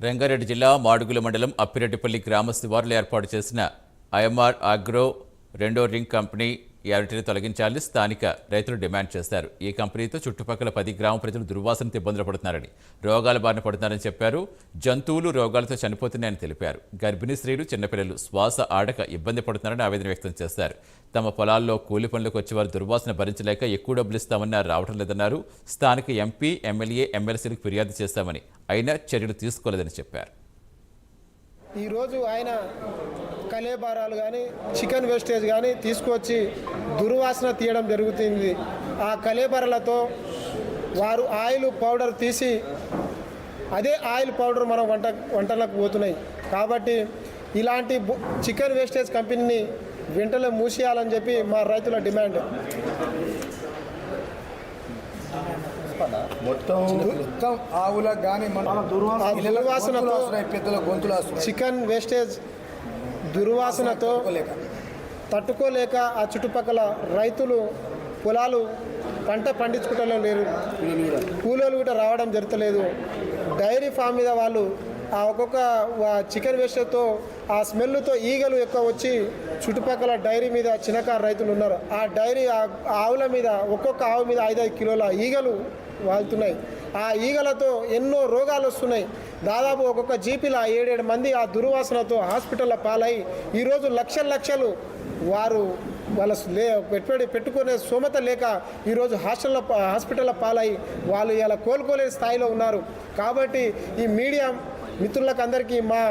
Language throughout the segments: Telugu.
రంగారెడ్డి జిల్లా మాడుగుల మండలం అప్పిరెడ్డిపల్లి గ్రామ శివారులో ఏర్పాటు చేసిన ఐఎంఆర్ అగ్రో రెండో రింగ్ కంపెనీ యార్డుని తొలగించాలని స్థానిక రైతులు డిమాండ్ చేశారు. ఈ కంపెనీతో చుట్టుపక్కల 10 గ్రామ ప్రజలు దుర్వాసనతో ఇబ్బందులు పడుతున్నారని, రోగాల బారిన పడుతున్నారని చెప్పారు. జంతువులు రోగాలతో చనిపోతున్నాయని తెలిపారు. గర్భిణీ స్త్రీలు, చిన్నపిల్లలు శ్వాస ఆడక ఇబ్బంది పడుతున్నారని ఆవేదన వ్యక్తం చేశారు. తమ పొలాల్లో కూలి పనులకు వచ్చేవారు దుర్వాసన భరించలేక ఎక్కువ డబ్బులు ఇస్తామన్నా రావడం లేదన్నారు. స్థానిక ఎంపీ, ఎమ్మెల్యే, ఎమ్మెల్సీలకు ఫిర్యాదు చేశామని, అయినా చర్యలు తీసుకోలేదని చెప్పారు. ఈరోజు ఆయన కలేబారాలు కానీ చికెన్ వేస్టేజ్ కానీ తీసుకొచ్చి దుర్వాసన తీయడం జరుగుతుంది. ఆ కలేబారాలతో వారు ఆయిల్ పౌడర్ తీసి అదే ఆయిల్ పౌడర్ మన వంటలకు పోతున్నాయి. కాబట్టి ఇలాంటి చికెన్ వేస్టేజ్ కంపెనీని వెంటనే మూసేయాలని చెప్పి మా రైతుల డిమాండ్. మొత్తం ఆవులకు కానీ దుర్వాసనతో పెద్దల గొంతులు చికెన్ వేస్టేజ్ దుర్వాసనతో తట్టుకోలేక ఆ చుట్టుపక్కల రైతులు పొలాలు పంట పండించుకోవడం లేరు. కూలీలు కూడా రావడం జరుగుతలేదు. డైరీ ఫామ్ మీద వాళ్ళు ఆ ఒక్కొక్క చికెన్ వేస్టేజ్తో ఆ స్మెల్తో ఈగలు ఎక్కువ వచ్చి చుట్టుపక్కల డైరీ మీద చిన్నకారు రైతులు ఉన్నారు. ఆ డైరీ ఆవుల మీద ఒక్కొక్క ఆవు మీద 5-5 కిలోల ఈగలు వాళ్తున్నాయి. ఆ ఈగలతో ఎన్నో రోగాలు వస్తున్నాయి. దాదాపు ఒక్కొక్క జీపీలో 7-7 మంది ఆ దుర్వాసనతో హాస్పిటల్లో పాలై ఈరోజు లక్షలు వారు వాళ్ళ పెట్టుకునే స్తోమత లేక ఈరోజు హాస్పిటల్లో పాలై వాళ్ళు ఇలా కోలుకోలేని స్థాయిలో ఉన్నారు. కాబట్టి ఈ మీడియా మిత్రులకు అందరికీ మా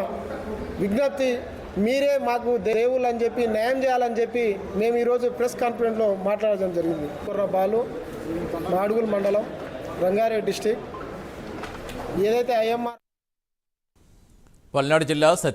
విజ్ఞప్తి, మీరే మాకు దేవుళ్ళు అని చెప్పి న్యాయం చేయాలని చెప్పి మేము ఈరోజు ప్రెస్ కాన్ఫరెన్స్లో మాట్లాడడం జరిగింది. కుర్రబాలు, మాడుగుల మండలం, రంగారెడ్డి డిస్టిక్. ఏదైతే ఐఎంఆర్ పల్నాడు జిల్లా సత్య